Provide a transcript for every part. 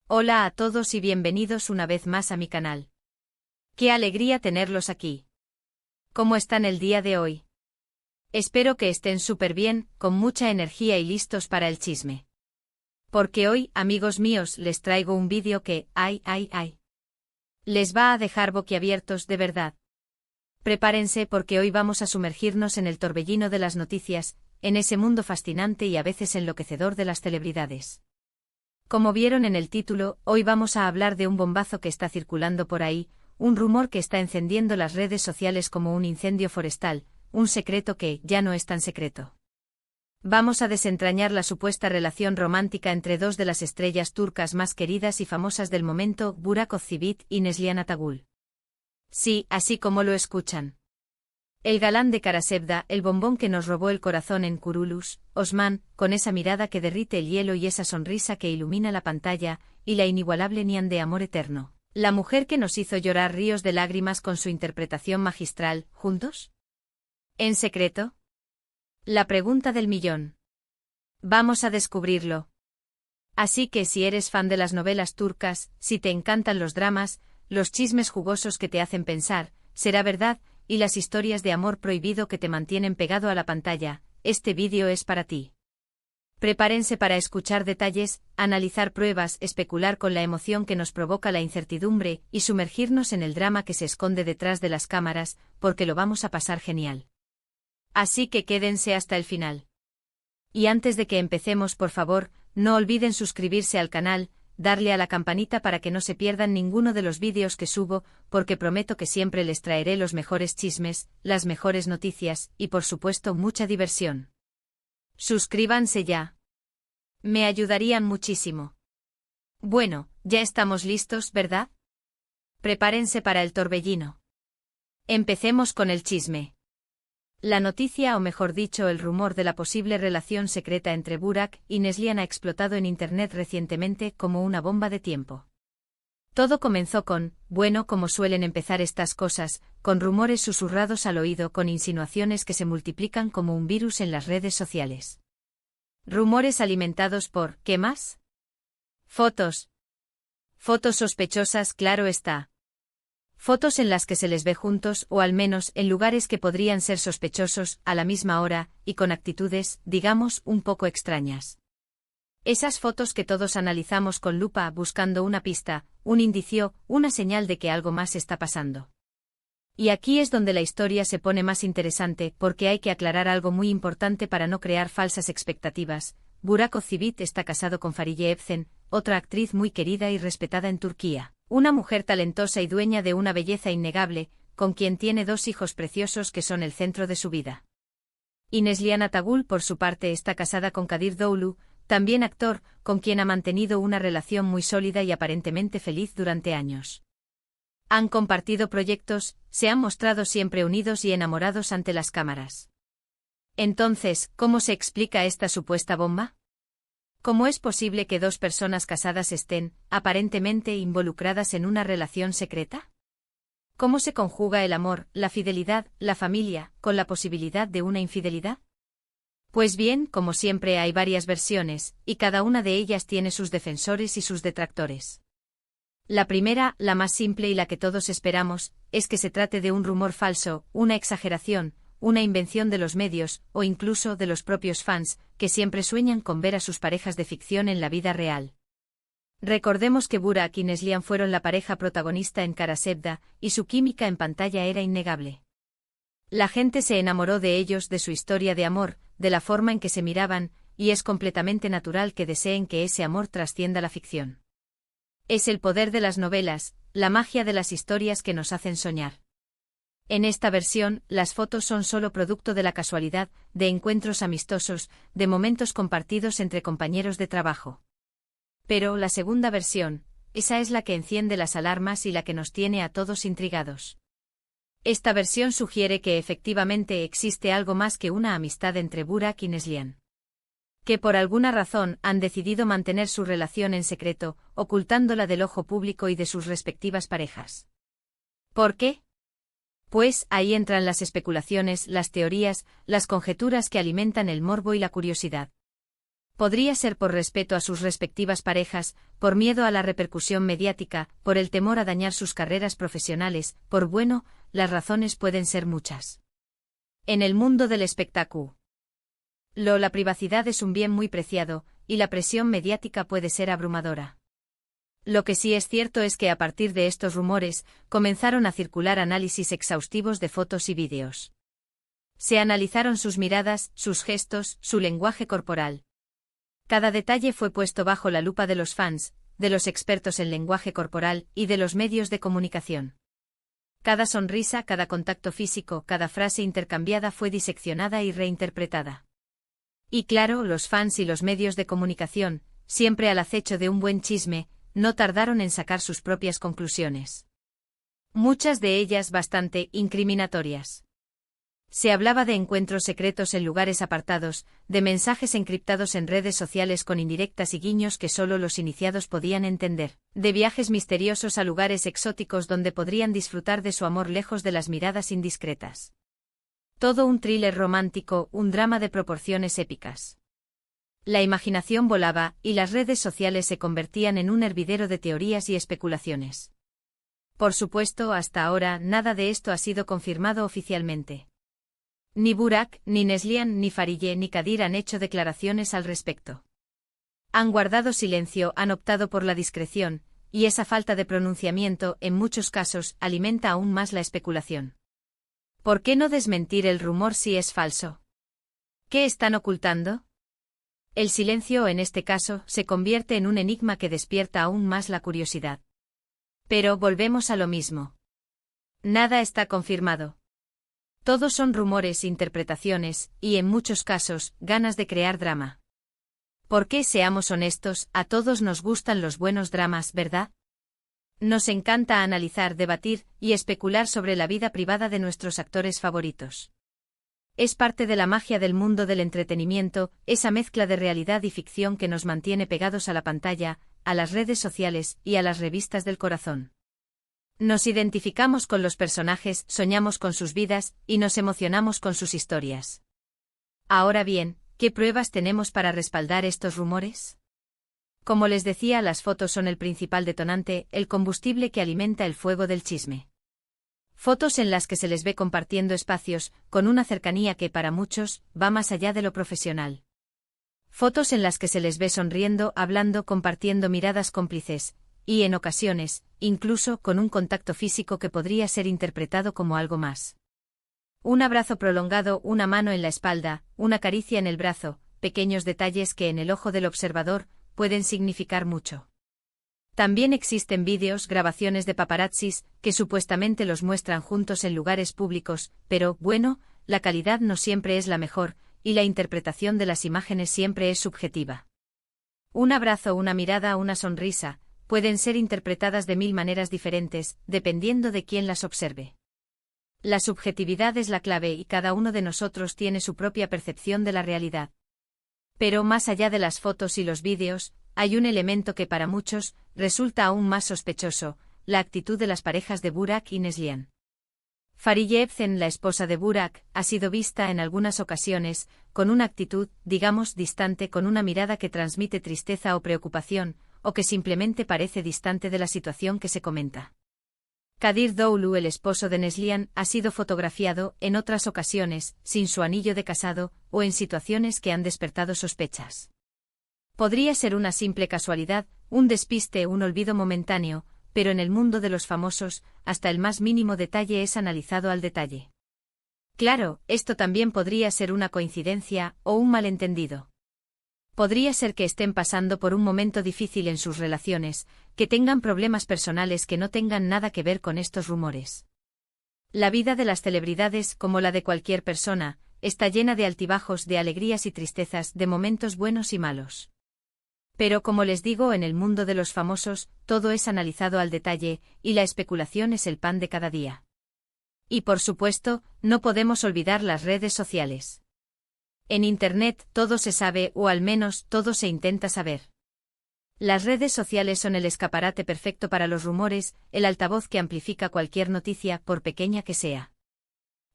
Hola a todos y bienvenidos una vez más a mi canal. Qué alegría tenerlos aquí. ¿Cómo están el día de hoy? Espero que estén súper bien, con mucha energía y listos para el chisme. Porque hoy, amigos míos, les traigo un vídeo que, les va a dejar boquiabiertos de verdad. Prepárense porque hoy vamos a sumergirnos en el torbellino de las noticias, en ese mundo fascinante y a veces enloquecedor de las celebridades. Como vieron en el título, hoy vamos a hablar de un bombazo que está circulando por ahí, un rumor que está encendiendo las redes sociales como un incendio forestal, un secreto que ya no es tan secreto. Vamos a desentrañar la supuesta relación romántica entre dos de las estrellas turcas más queridas y famosas del momento, Burak Özçivit y Neslihan Atagul. Sí, así como lo escuchan. El galán de Karasevda, el bombón que nos robó el corazón en Kurulus, Osman, con esa mirada que derrite el hielo y esa sonrisa que ilumina la pantalla, y la inigualable Nihan de Amor Eterno, la mujer que nos hizo llorar ríos de lágrimas con su interpretación magistral, ¿juntos? ¿En secreto? La pregunta del millón. Vamos a descubrirlo. Así que si eres fan de las novelas turcas, si te encantan los dramas, los chismes jugosos que te hacen pensar, será verdad, y las historias de amor prohibido que te mantienen pegado a la pantalla, este vídeo es para ti. Prepárense para escuchar detalles, analizar pruebas, especular con la emoción que nos provoca la incertidumbre y sumergirnos en el drama que se esconde detrás de las cámaras, porque lo vamos a pasar genial. Así que quédense hasta el final. Y antes de que empecemos, por favor, no olviden suscribirse al canal, darle a la campanita para que no se pierdan ninguno de los vídeos que subo, porque prometo que siempre les traeré los mejores chismes, las mejores noticias y por supuesto mucha diversión. Suscríbanse ya. Me ayudarían muchísimo. Bueno, ya estamos listos, ¿verdad? Prepárense para el torbellino. Empecemos con el chisme. La noticia o mejor dicho el rumor de la posible relación secreta entre Burak y Neslihan ha explotado en internet recientemente como una bomba de tiempo. Todo comenzó con, bueno, como suelen empezar estas cosas, con rumores susurrados al oído con insinuaciones que se multiplican como un virus en las redes sociales. Rumores alimentados por, ¿qué más? Fotos. Fotos sospechosas, claro está. Fotos en las que se les ve juntos o al menos en lugares que podrían ser sospechosos, a la misma hora, y con actitudes, digamos, un poco extrañas. Esas fotos que todos analizamos con lupa buscando una pista, un indicio, una señal de que algo más está pasando. Y aquí es donde la historia se pone más interesante porque hay que aclarar algo muy importante para no crear falsas expectativas. Burak Özçivit está casado con Fariye Evcen, otra actriz muy querida y respetada en Turquía. Una mujer talentosa y dueña de una belleza innegable, con quien tiene dos hijos preciosos que son el centro de su vida. Y Neslihan Atagul por su parte está casada con Kadir Doğulu, también actor, con quien ha mantenido una relación muy sólida y aparentemente feliz durante años. Han compartido proyectos, se han mostrado siempre unidos y enamorados ante las cámaras. Entonces, ¿cómo se explica esta supuesta bomba? ¿Cómo es posible que dos personas casadas estén, aparentemente involucradas en una relación secreta? ¿Cómo se conjuga el amor, la fidelidad, la familia, con la posibilidad de una infidelidad? Pues bien, como siempre hay varias versiones, y cada una de ellas tiene sus defensores y sus detractores. La primera, la más simple y la que todos esperamos, es que se trate de un rumor falso, una exageración, una invención de los medios, o incluso de los propios fans, que siempre sueñan con ver a sus parejas de ficción en la vida real. Recordemos que Burak y Neslihan fueron la pareja protagonista en Karasevda, y su química en pantalla era innegable. La gente se enamoró de ellos, de su historia de amor, de la forma en que se miraban, y es completamente natural que deseen que ese amor trascienda la ficción. Es el poder de las novelas, la magia de las historias que nos hacen soñar. En esta versión, las fotos son solo producto de la casualidad, de encuentros amistosos, de momentos compartidos entre compañeros de trabajo. Pero la segunda versión, esa es la que enciende las alarmas y la que nos tiene a todos intrigados. Esta versión sugiere que efectivamente existe algo más que una amistad entre Burak y Neslihan. Que por alguna razón han decidido mantener su relación en secreto, ocultándola del ojo público y de sus respectivas parejas. ¿Por qué? Pues ahí entran las especulaciones, las teorías, las conjeturas que alimentan el morbo y la curiosidad. Podría ser por respeto a sus respectivas parejas, por miedo a la repercusión mediática, por el temor a dañar sus carreras profesionales, las razones pueden ser muchas. En el mundo del espectáculo, la privacidad es un bien muy preciado, y la presión mediática puede ser abrumadora. Lo que sí es cierto es que a partir de estos rumores, comenzaron a circular análisis exhaustivos de fotos y vídeos. Se analizaron sus miradas, sus gestos, su lenguaje corporal. Cada detalle fue puesto bajo la lupa de los fans, de los expertos en lenguaje corporal y de los medios de comunicación. Cada sonrisa, cada contacto físico, cada frase intercambiada fue diseccionada y reinterpretada. Y claro, los fans y los medios de comunicación, siempre al acecho de un buen chisme, no tardaron en sacar sus propias conclusiones. Muchas de ellas bastante incriminatorias. Se hablaba de encuentros secretos en lugares apartados, de mensajes encriptados en redes sociales con indirectas y guiños que solo los iniciados podían entender, de viajes misteriosos a lugares exóticos donde podrían disfrutar de su amor lejos de las miradas indiscretas. Todo un thriller romántico, un drama de proporciones épicas. La imaginación volaba, y las redes sociales se convertían en un hervidero de teorías y especulaciones. Por supuesto, hasta ahora nada de esto ha sido confirmado oficialmente. Ni Burak, ni Neslihan, ni Farideh, ni Kadir han hecho declaraciones al respecto. Han guardado silencio, han optado por la discreción, y esa falta de pronunciamiento, en muchos casos, alimenta aún más la especulación. ¿Por qué no desmentir el rumor si es falso? ¿Qué están ocultando? El silencio en este caso se convierte en un enigma que despierta aún más la curiosidad. Pero volvemos a lo mismo. Nada está confirmado. Todos son rumores, interpretaciones, y en muchos casos, ganas de crear drama. Porque, seamos honestos, a todos nos gustan los buenos dramas, ¿verdad? Nos encanta analizar, debatir y especular sobre la vida privada de nuestros actores favoritos. Es parte de la magia del mundo del entretenimiento, esa mezcla de realidad y ficción que nos mantiene pegados a la pantalla, a las redes sociales y a las revistas del corazón. Nos identificamos con los personajes, soñamos con sus vidas y nos emocionamos con sus historias. Ahora bien, ¿qué pruebas tenemos para respaldar estos rumores? Como les decía, las fotos son el principal detonante, el combustible que alimenta el fuego del chisme. Fotos en las que se les ve compartiendo espacios, con una cercanía que para muchos va más allá de lo profesional. Fotos en las que se les ve sonriendo, hablando, compartiendo miradas cómplices, y en ocasiones, incluso con un contacto físico que podría ser interpretado como algo más. Un abrazo prolongado, una mano en la espalda, una caricia en el brazo, pequeños detalles que en el ojo del observador pueden significar mucho. También existen vídeos, grabaciones de paparazzis, que supuestamente los muestran juntos en lugares públicos, pero, la calidad no siempre es la mejor, y la interpretación de las imágenes siempre es subjetiva. Un abrazo, una mirada, una sonrisa, pueden ser interpretadas de 1000 maneras diferentes, dependiendo de quién las observe. La subjetividad es la clave y cada uno de nosotros tiene su propia percepción de la realidad. Pero más allá de las fotos y los vídeos, hay un elemento que para muchos resulta aún más sospechoso, la actitud de las parejas de Burak y Neslihan. Farideh Evcen, la esposa de Burak, ha sido vista en algunas ocasiones, con una actitud, digamos, distante, con una mirada que transmite tristeza o preocupación, o que simplemente parece distante de la situación que se comenta. Kadir Doğulu, el esposo de Neslihan, ha sido fotografiado, en otras ocasiones, sin su anillo de casado, o en situaciones que han despertado sospechas. Podría ser una simple casualidad, un despiste, un olvido momentáneo, pero en el mundo de los famosos, hasta el más mínimo detalle es analizado al detalle. Claro, esto también podría ser una coincidencia, o un malentendido. Podría ser que estén pasando por un momento difícil en sus relaciones, que tengan problemas personales que no tengan nada que ver con estos rumores. La vida de las celebridades, como la de cualquier persona, está llena de altibajos, de alegrías y tristezas, de momentos buenos y malos. Pero como les digo, en el mundo de los famosos, todo es analizado al detalle, y la especulación es el pan de cada día. Y por supuesto, no podemos olvidar las redes sociales. En Internet todo se sabe, o al menos todo se intenta saber. Las redes sociales son el escaparate perfecto para los rumores, el altavoz que amplifica cualquier noticia, por pequeña que sea.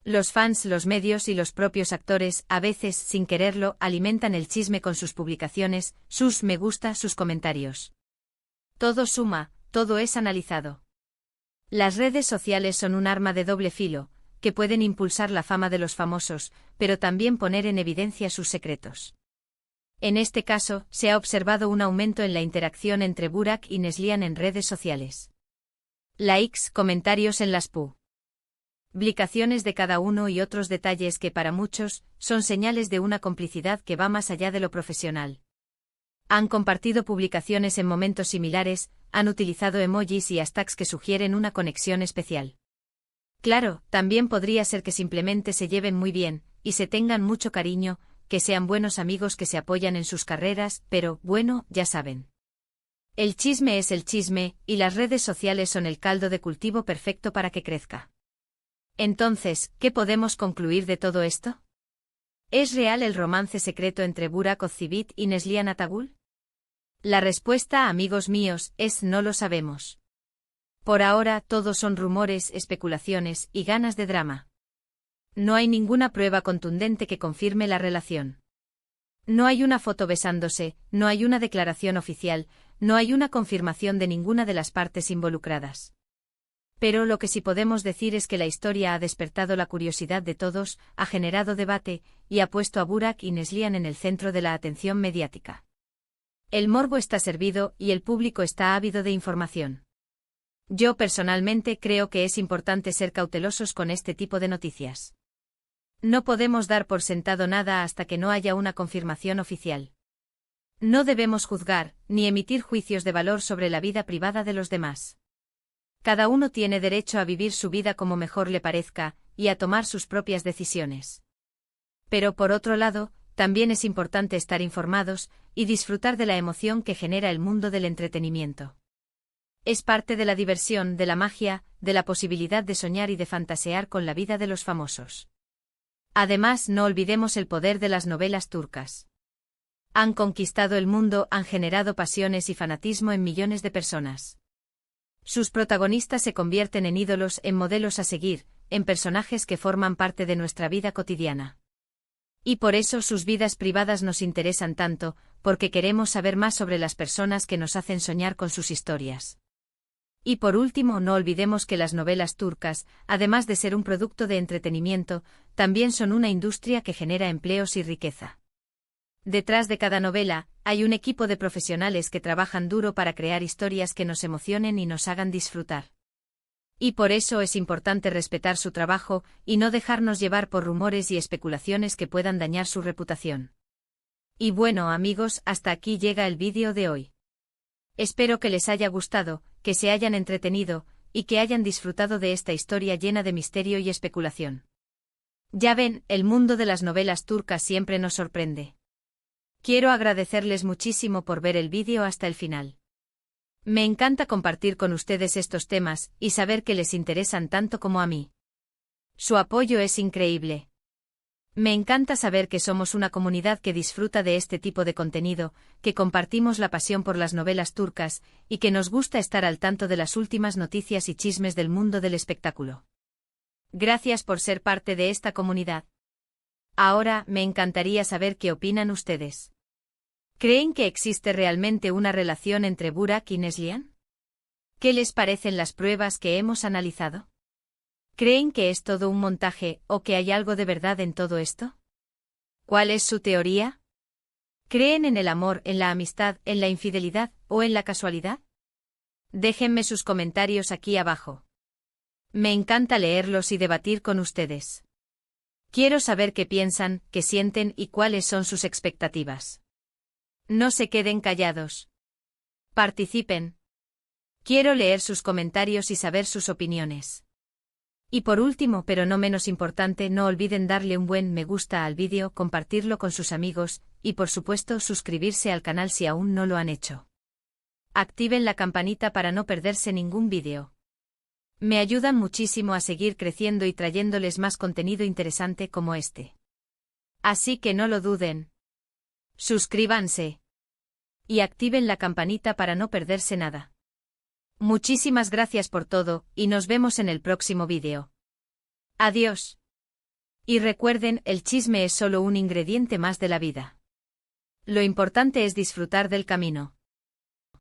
Los fans, los medios y los propios actores, a veces, sin quererlo, alimentan el chisme con sus publicaciones, sus me gusta, sus comentarios. Todo suma, todo es analizado. Las redes sociales son un arma de doble filo, que pueden impulsar la fama de los famosos, pero también poner en evidencia sus secretos. En este caso, se ha observado un aumento en la interacción entre Burak y Neslihan en redes sociales. Likes, comentarios en las publicaciones de cada uno y otros detalles que para muchos son señales de una complicidad que va más allá de lo profesional. Han compartido publicaciones en momentos similares, han utilizado emojis y hashtags que sugieren una conexión especial. Claro, también podría ser que simplemente se lleven muy bien, y se tengan mucho cariño, que sean buenos amigos que se apoyan en sus carreras, pero, bueno, ya saben. El chisme es el chisme, y las redes sociales son el caldo de cultivo perfecto para que crezca. Entonces, ¿qué podemos concluir de todo esto? ¿Es real el romance secreto entre Burak Özçivit y Neslihan Atagül? La respuesta, amigos míos, es no lo sabemos. Por ahora, todo son rumores, especulaciones y ganas de drama. No hay ninguna prueba contundente que confirme la relación. No hay una foto besándose, no hay una declaración oficial, no hay una confirmación de ninguna de las partes involucradas. Pero lo que sí podemos decir es que la historia ha despertado la curiosidad de todos, ha generado debate, y ha puesto a Burak y Neslihan en el centro de la atención mediática. El morbo está servido y el público está ávido de información. Yo personalmente creo que es importante ser cautelosos con este tipo de noticias. No podemos dar por sentado nada hasta que no haya una confirmación oficial. No debemos juzgar, ni emitir juicios de valor sobre la vida privada de los demás. Cada uno tiene derecho a vivir su vida como mejor le parezca, y a tomar sus propias decisiones. Pero por otro lado, también es importante estar informados, y disfrutar de la emoción que genera el mundo del entretenimiento. Es parte de la diversión, de la magia, de la posibilidad de soñar y de fantasear con la vida de los famosos. Además, no olvidemos el poder de las novelas turcas. Han conquistado el mundo, han generado pasiones y fanatismo en millones de personas. Sus protagonistas se convierten en ídolos, en modelos a seguir, en personajes que forman parte de nuestra vida cotidiana. Y por eso sus vidas privadas nos interesan tanto, porque queremos saber más sobre las personas que nos hacen soñar con sus historias. Y por último, no olvidemos que las novelas turcas, además de ser un producto de entretenimiento, también son una industria que genera empleos y riqueza. Detrás de cada novela, hay un equipo de profesionales que trabajan duro para crear historias que nos emocionen y nos hagan disfrutar. Y por eso es importante respetar su trabajo y no dejarnos llevar por rumores y especulaciones que puedan dañar su reputación. Y bueno, amigos, hasta aquí llega el vídeo de hoy. Espero que les haya gustado, que se hayan entretenido, y que hayan disfrutado de esta historia llena de misterio y especulación. Ya ven, el mundo de las novelas turcas siempre nos sorprende. Quiero agradecerles muchísimo por ver el vídeo hasta el final. Me encanta compartir con ustedes estos temas y saber que les interesan tanto como a mí. Su apoyo es increíble. Me encanta saber que somos una comunidad que disfruta de este tipo de contenido, que compartimos la pasión por las novelas turcas y que nos gusta estar al tanto de las últimas noticias y chismes del mundo del espectáculo. Gracias por ser parte de esta comunidad. Ahora, me encantaría saber qué opinan ustedes. ¿Creen que existe realmente una relación entre Burak y Neslihan? ¿Qué les parecen las pruebas que hemos analizado? ¿Creen que es todo un montaje o que hay algo de verdad en todo esto? ¿Cuál es su teoría? ¿Creen en el amor, en la amistad, en la infidelidad o en la casualidad? Déjenme sus comentarios aquí abajo. Me encanta leerlos y debatir con ustedes. Quiero saber qué piensan, qué sienten y cuáles son sus expectativas. No se queden callados. Participen. Quiero leer sus comentarios y saber sus opiniones. Y por último, pero no menos importante, no olviden darle un buen me gusta al vídeo, compartirlo con sus amigos, y por supuesto suscribirse al canal si aún no lo han hecho. Activen la campanita para no perderse ningún vídeo. Me ayudan muchísimo a seguir creciendo y trayéndoles más contenido interesante como este. Así que no lo duden. Suscríbanse. Y activen la campanita para no perderse nada. Muchísimas gracias por todo, y nos vemos en el próximo vídeo. Adiós. Y recuerden, el chisme es solo un ingrediente más de la vida. Lo importante es disfrutar del camino.